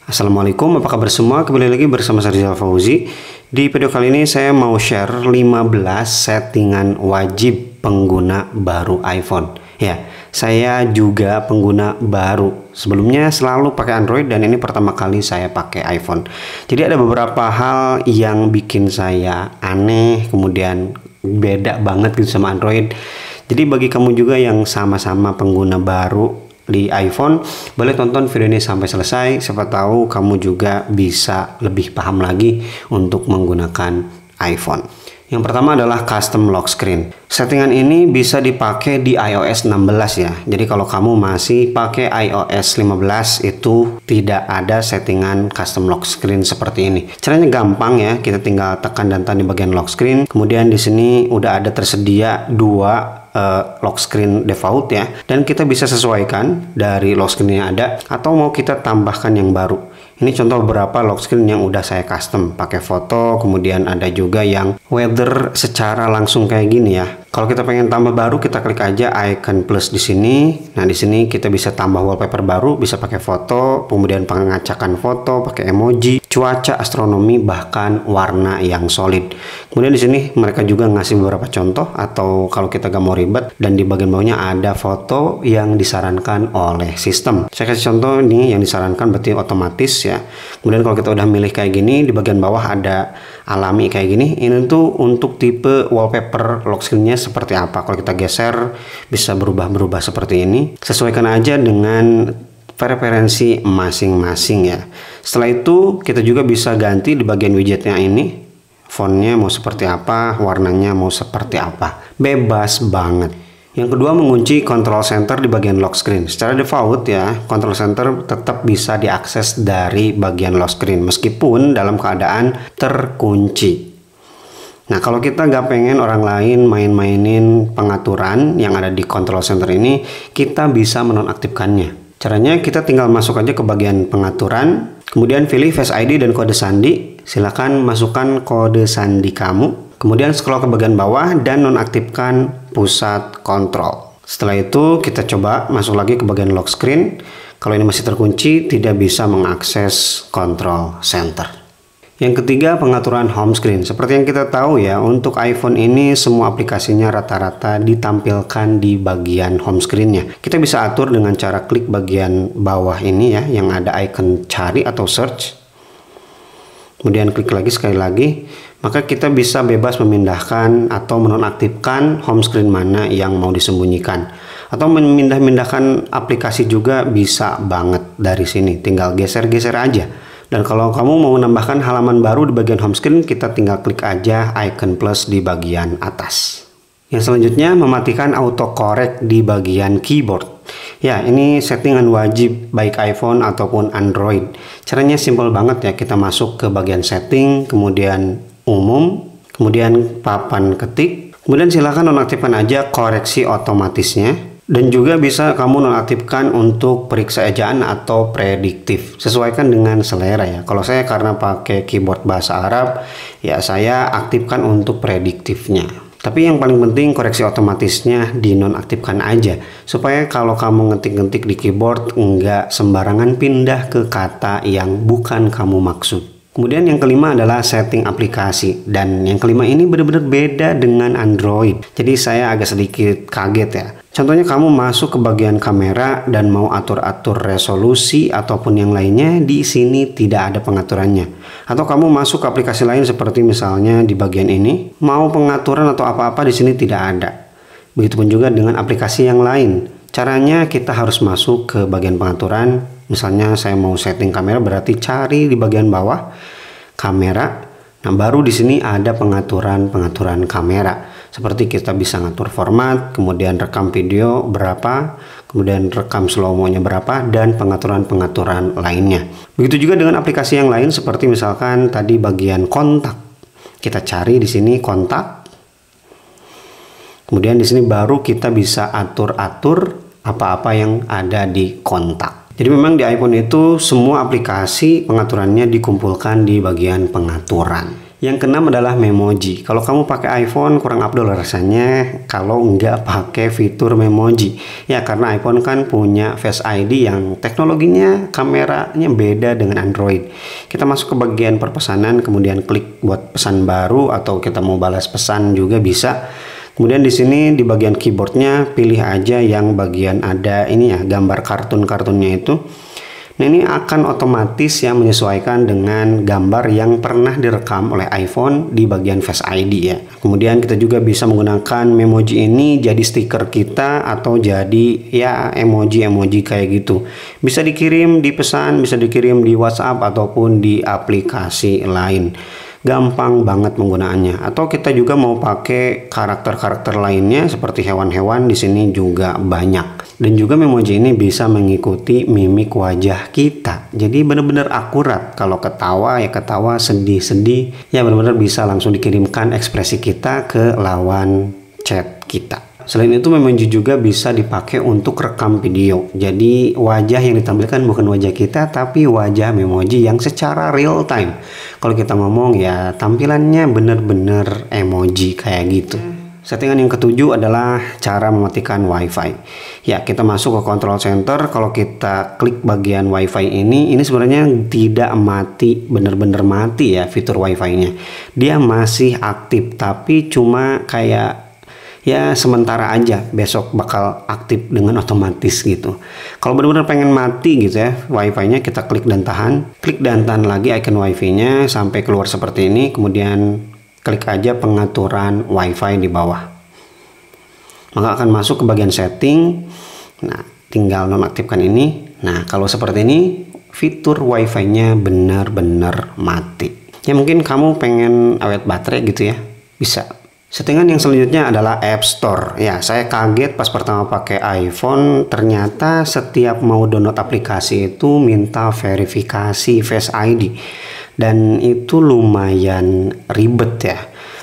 Assalamualaikum, apa kabar semua? Kembali lagi bersama saya Rizal Fauzi. Di video kali ini saya mau share 15 settingan wajib pengguna baru iPhone. Ya, saya juga pengguna baru. Sebelumnya selalu pakai Android dan ini pertama kali saya pakai iPhone. Jadi ada beberapa hal yang bikin saya aneh, kemudian beda banget gitu sama Android. Jadi bagi kamu juga yang sama-sama pengguna baru di iPhone, boleh tonton video ini sampai selesai. Siapa tahu kamu juga bisa lebih paham lagi untuk menggunakan iPhone. Yang pertama adalah custom lock screen. Settingan ini bisa dipakai di iOS 16 ya. Jadi kalau kamu masih pakai iOS 15 itu tidak ada settingan custom lock screen seperti ini. Caranya gampang ya. Kita tinggal tekan dan tahan di bagian lock screen. Kemudian di sini udah ada tersedia dua lock screen default ya, dan kita bisa sesuaikan dari lock screen yang ada atau mau kita tambahkan yang baru. Ini contoh beberapa lock screen yang udah saya custom pakai foto, kemudian ada juga yang weather secara langsung kayak gini ya. Kalau kita pengen tambah baru, kita klik aja icon plus di sini. Nah, di sini kita bisa tambah wallpaper baru, bisa pakai foto, kemudian pengacakan foto, pakai emoji, cuaca, astronomi, bahkan warna yang solid. Kemudian di sini mereka juga ngasih beberapa contoh, atau kalau kita gak mau ribet, dan di bagian bawahnya ada foto yang disarankan oleh sistem. Saya kasih contoh nih yang disarankan berarti otomatis ya. Kemudian kalau kita udah milih kayak gini, di bagian bawah ada alami kayak gini. Ini tuh untuk tipe wallpaper lock screen-nya seperti apa. Kalau kita geser bisa berubah-berubah seperti ini. Sesuaikan aja dengan preferensi masing-masing ya. Setelah itu kita juga bisa ganti di bagian widgetnya ini. Fontnya mau seperti apa, warnanya mau seperti apa. Bebas banget. Yang kedua, mengunci control center di bagian lock screen. Secara default ya, control center tetap bisa diakses dari bagian lock screen meskipun dalam keadaan terkunci. Nah, kalau kita nggak pengen orang lain main-mainin pengaturan yang ada di control center ini, kita bisa menonaktifkannya. Caranya kita tinggal masuk aja ke bagian pengaturan, kemudian pilih Face ID dan kode sandi. Silakan masukkan kode sandi kamu. Kemudian scroll ke bagian bawah dan nonaktifkan pusat kontrol. Setelah itu kita coba masuk lagi ke bagian lock screen. Kalau ini masih terkunci, tidak bisa mengakses control center. Yang ketiga, pengaturan home screen. Seperti yang kita tahu ya, untuk iPhone ini semua aplikasinya rata-rata ditampilkan di bagian home screen-nya. Kita bisa atur dengan cara klik bagian bawah ini ya, yang ada icon cari atau search. Kemudian klik lagi sekali lagi, maka kita bisa bebas memindahkan atau menonaktifkan home screen mana yang mau disembunyikan. Atau memindah-mindahkan aplikasi juga bisa banget dari sini, tinggal geser-geser aja. Dan kalau kamu mau menambahkan halaman baru di bagian home screen, kita tinggal klik aja icon plus di bagian atas. Yang selanjutnya, mematikan autocorrect di bagian keyboard. Ya, ini settingan wajib baik iPhone ataupun Android. Caranya simple banget ya, kita masuk ke bagian setting, kemudian umum, kemudian papan ketik, kemudian silahkan nonaktifkan aja koreksi otomatisnya. Dan juga bisa kamu nonaktifkan untuk periksa ejaan atau prediktif. Sesuaikan dengan selera ya. Kalau saya karena pakai keyboard bahasa Arab, ya saya aktifkan untuk prediktifnya. Tapi yang paling penting koreksi otomatisnya dinonaktifkan aja. Supaya kalau kamu ngetik-ngetik di keyboard nggak sembarangan pindah ke kata yang bukan kamu maksud. Kemudian yang kelima adalah setting aplikasi. Dan yang kelima ini benar-benar beda dengan Android. Jadi saya agak sedikit kaget ya. Contohnya kamu masuk ke bagian kamera dan mau atur-atur resolusi ataupun yang lainnya, di sini tidak ada pengaturannya. Atau kamu masuk ke aplikasi lain seperti misalnya di bagian ini, mau pengaturan atau apa-apa di sini tidak ada. Begitupun juga dengan aplikasi yang lain. Caranya kita harus masuk ke bagian pengaturan. Misalnya saya mau setting kamera, berarti cari di bagian bawah kamera. Nah, baru di sini ada pengaturan kamera. Seperti kita bisa ngatur format, kemudian rekam video berapa, kemudian rekam slow-mo-nya berapa, dan pengaturan-pengaturan lainnya. Begitu juga dengan aplikasi yang lain seperti misalkan tadi bagian kontak. Kita cari di sini kontak. Kemudian di sini baru kita bisa atur-atur apa-apa yang ada di kontak. Jadi memang di iPhone itu semua aplikasi pengaturannya dikumpulkan di bagian pengaturan. Yang keenam adalah memoji. Kalau kamu pakai iPhone kurang afdol rasanya kalau nggak pakai fitur memoji. Ya karena iPhone kan punya Face ID yang teknologinya kameranya beda dengan Android. Kita masuk ke bagian perpesanan, kemudian klik buat pesan baru atau kita mau balas pesan juga bisa. Kemudian di sini di bagian keyboardnya pilih aja yang bagian ada ini ya, gambar kartun-kartunnya itu. Nah ini akan otomatis ya menyesuaikan dengan gambar yang pernah direkam oleh iPhone di bagian Face ID ya. Kemudian kita juga bisa menggunakan memoji ini jadi stiker kita atau jadi ya emoji-emoji kayak gitu. Bisa dikirim di pesan, bisa dikirim di WhatsApp ataupun di aplikasi lain. Gampang banget penggunaannya. Atau kita juga mau pakai karakter-karakter lainnya seperti hewan-hewan, di sini juga banyak. Dan juga memoji ini bisa mengikuti mimik wajah kita. Jadi benar-benar akurat. Kalau ketawa ya ketawa, sedih-sedih ya benar-benar bisa langsung dikirimkan ekspresi kita ke lawan chat kita. Selain itu memoji juga bisa dipakai untuk rekam video. Jadi wajah yang ditampilkan bukan wajah kita tapi wajah memoji yang secara real time. Kalau kita ngomong ya tampilannya bener-bener emoji kayak gitu. Settingan yang ketujuh adalah cara mematikan WiFi. Ya kita masuk ke control center. Kalau kita klik bagian WiFi ini sebenarnya tidak mati, bener-bener mati ya fitur WiFi-nya. Dia masih aktif tapi cuma kayak ya sementara aja, besok bakal aktif dengan otomatis gitu. Kalau benar-benar pengen mati gitu ya WiFi-nya, kita klik dan tahan lagi icon WiFi-nya sampai keluar seperti ini, kemudian klik aja pengaturan WiFi di bawah. Maka akan masuk ke bagian setting. Nah, tinggal nonaktifkan ini. Nah, kalau seperti ini fitur WiFi-nya benar-benar mati. Ya mungkin kamu pengen awet baterai gitu ya, bisa. Settingan yang selanjutnya adalah App Store. Ya, saya kaget pas pertama pakai iPhone, ternyata setiap mau download aplikasi itu minta verifikasi Face ID. Dan itu lumayan ribet ya.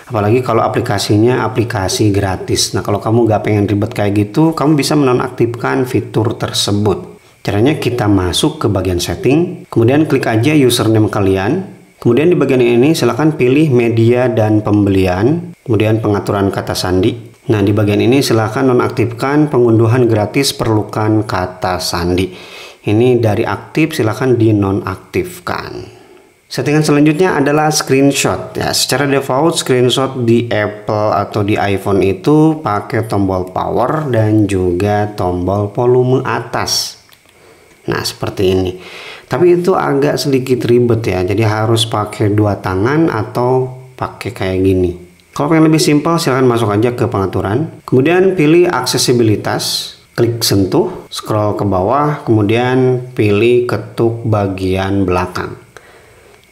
Apalagi kalau aplikasinya aplikasi gratis. Nah, kalau kamu nggak pengen ribet kayak gitu, kamu bisa menonaktifkan fitur tersebut. Caranya kita masuk ke bagian setting, kemudian klik aja username kalian. Kemudian di bagian ini silahkan pilih media dan pembelian, kemudian pengaturan kata sandi. Nah di bagian ini silahkan nonaktifkan pengunduhan gratis perlukan kata sandi. Ini dari aktif silahkan dinonaktifkan. Settingan selanjutnya adalah screenshot. Ya, secara default screenshot di Apple atau di iPhone itu pakai tombol power dan juga tombol volume atas. Nah seperti ini. Tapi itu agak sedikit ribet ya, jadi harus pakai dua tangan atau pakai kayak gini. Kalau pengen lebih simpel silahkan masuk aja ke pengaturan, kemudian pilih aksesibilitas, klik sentuh, scroll ke bawah, kemudian pilih ketuk bagian belakang.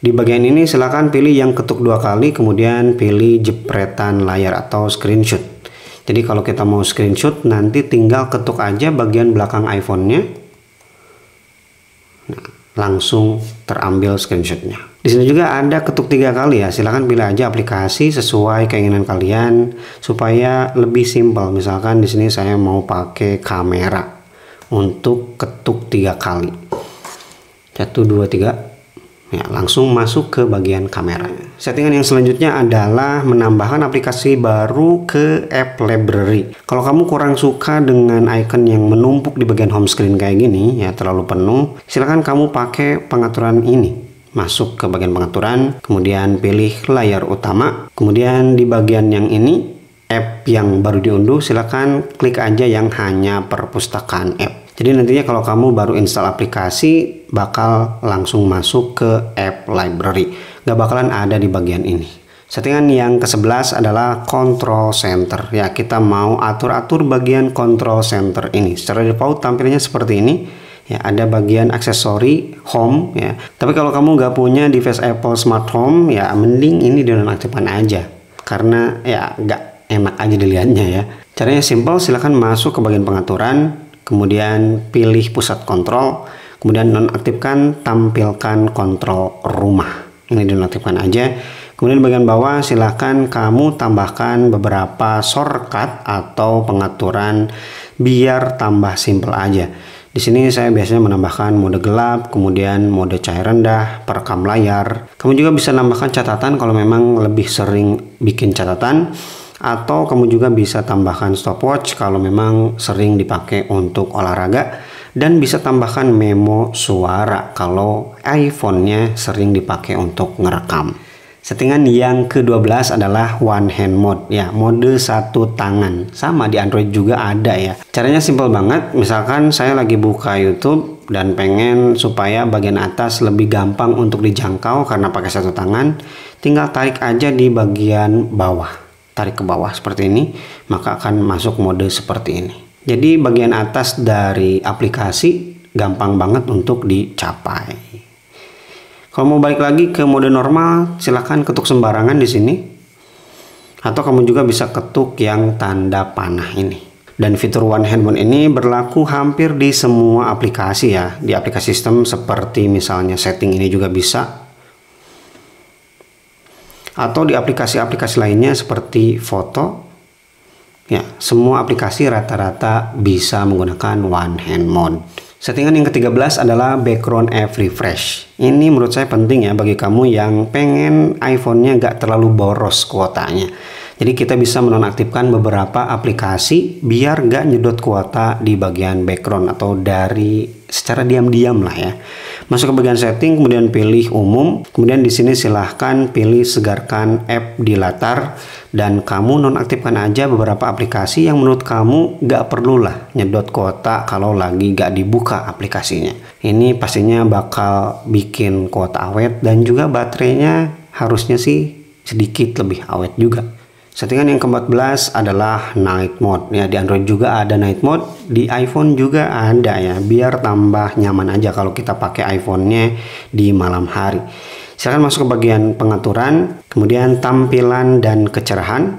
Di bagian ini silahkan pilih yang ketuk dua kali, kemudian pilih jepretan layar atau screenshot. Jadi kalau kita mau screenshot nanti tinggal ketuk aja bagian belakang iPhone-nya. Nah, langsung terambil screenshotnya. Di sini juga ada ketuk 3 kali ya. Silahkan pilih aja aplikasi sesuai keinginan kalian supaya lebih simpel. Misalkan di sini saya mau pakai kamera untuk ketuk 3 kali. 1, 2, 3. Ya, langsung masuk ke bagian kamera. Settingan yang selanjutnya adalah menambahkan aplikasi baru ke app library. Kalau kamu kurang suka dengan icon yang menumpuk di bagian home screen kayak gini, ya terlalu penuh, silahkan kamu pakai pengaturan ini. Masuk ke bagian pengaturan, kemudian pilih layar utama, kemudian di bagian yang ini, app yang baru diunduh, silahkan klik aja yang hanya perpustakaan app. Jadi nantinya kalau kamu baru install aplikasi bakal langsung masuk ke app library, gak bakalan ada di bagian ini. Settingan yang ke-11 adalah control center. Ya kita mau atur-atur bagian control center ini. Secara default tampilnya seperti ini. Ya ada bagian aksesori home ya. Tapi kalau kamu gak punya device Apple Smart Home ya mending ini dinonaktifkan aja. Karena ya gak enak aja dilihatnya ya. Caranya simple, silahkan masuk ke bagian pengaturan. Kemudian pilih pusat kontrol, kemudian nonaktifkan tampilkan kontrol rumah. Ini dinonaktifkan aja. Kemudian di bagian bawah silahkan kamu tambahkan beberapa shortcut atau pengaturan biar tambah simple aja. Di sini saya biasanya menambahkan mode gelap, kemudian mode cahaya rendah, perekam layar. Kamu juga bisa nambahkan catatan kalau memang lebih sering bikin catatan, atau kamu juga bisa tambahkan stopwatch kalau memang sering dipakai untuk olahraga, dan bisa tambahkan memo suara kalau iPhone-nya sering dipakai untuk ngerekam. Settingan yang ke-12 adalah one hand mode, ya, mode satu tangan. Sama di Android juga ada ya. Caranya simple banget. Misalkan saya lagi buka YouTube dan pengen supaya bagian atas lebih gampang untuk dijangkau karena pakai satu tangan, tinggal tarik aja di bagian bawah. Tarik ke bawah seperti ini, maka akan masuk mode seperti ini. Jadi bagian atas dari aplikasi gampang banget untuk dicapai. Kalau mau balik lagi ke mode normal, silahkan ketuk sembarangan di sini. Atau kamu juga bisa ketuk yang tanda panah ini. Dan fitur one hand mode ini berlaku hampir di semua aplikasi ya. Di aplikasi sistem seperti misalnya setting ini juga bisa. Atau di aplikasi-aplikasi lainnya seperti foto. Ya, semua aplikasi rata-rata bisa menggunakan one hand mode. Settingan yang ke-13 adalah background app refresh. Ini menurut saya penting ya bagi kamu yang pengen iPhone-nya nggak terlalu boros kuotanya. Jadi kita bisa menonaktifkan beberapa aplikasi biar nggak nyedot kuota di bagian background atau dari secara diam-diam lah ya. Masuk ke bagian setting, kemudian pilih umum, kemudian di sini silahkan pilih segarkan app di latar, dan kamu nonaktifkan aja beberapa aplikasi yang menurut kamu nggak perlulah nyedot kuota kalau lagi nggak dibuka aplikasinya. Ini pastinya bakal bikin kuota awet dan juga baterainya harusnya sih sedikit lebih awet juga. Settingan yang ke-14 adalah night mode. Ya, di Android juga ada night mode, di iPhone juga ada ya, biar tambah nyaman aja kalau kita pakai iPhone-nya di malam hari. Silahkan masuk ke bagian pengaturan, kemudian tampilan dan kecerahan.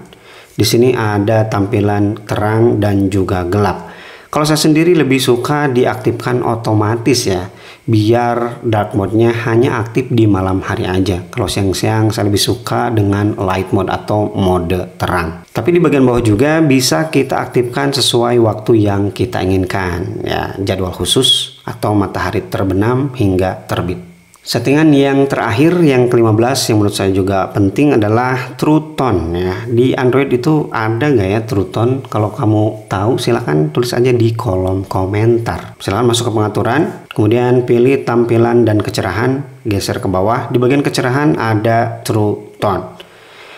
Di sini ada tampilan terang dan juga gelap. Kalau saya sendiri lebih suka diaktifkan otomatis ya, biar dark mode-nya hanya aktif di malam hari aja. Kalau siang-siang saya lebih suka dengan light mode atau mode terang. Tapi di bagian bawah juga bisa kita aktifkan sesuai waktu yang kita inginkan ya, jadwal khusus atau matahari terbenam hingga terbit. Settingan yang terakhir yang ke-15 yang menurut saya juga penting adalah True Tone ya. Di Android itu ada nggak ya True Tone? Kalau kamu tahu silahkan tulis aja di kolom komentar. Silahkan masuk ke pengaturan, kemudian pilih tampilan dan kecerahan, geser ke bawah. Di bagian kecerahan ada True Tone.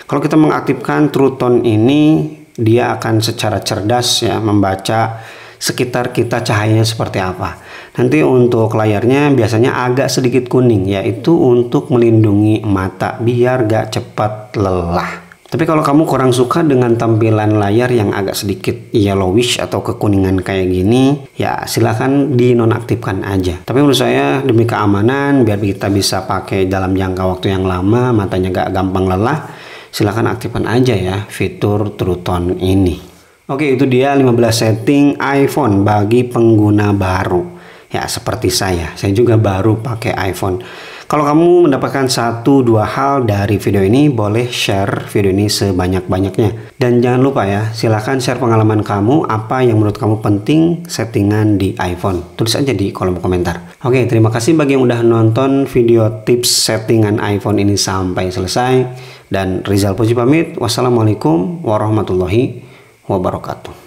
Kalau kita mengaktifkan True Tone ini, dia akan secara cerdas ya membaca sekitar kita cahayanya seperti apa. Nanti untuk layarnya biasanya agak sedikit kuning, yaitu untuk melindungi mata biar gak cepat lelah. Tapi kalau kamu kurang suka dengan tampilan layar yang agak sedikit yellowish atau kekuningan kayak gini, ya silahkan dinonaktifkan aja. Tapi menurut saya demi keamanan, biar kita bisa pakai dalam jangka waktu yang lama, matanya gak gampang lelah, silahkan aktifkan aja ya fitur True Tone ini. Oke, itu dia 15 setting iPhone bagi pengguna baru. Ya, seperti saya juga baru pakai iPhone. Kalau kamu mendapatkan 1-2 hal dari video ini, boleh share video ini sebanyak-banyaknya. Dan jangan lupa ya, silahkan share pengalaman kamu, apa yang menurut kamu penting settingan di iPhone. Tulis aja di kolom komentar. Oke, terima kasih bagi yang udah nonton video tips settingan iPhone ini sampai selesai. Dan Rizal Puji pamit. Wassalamualaikum warahmatullahi wabarakatuh.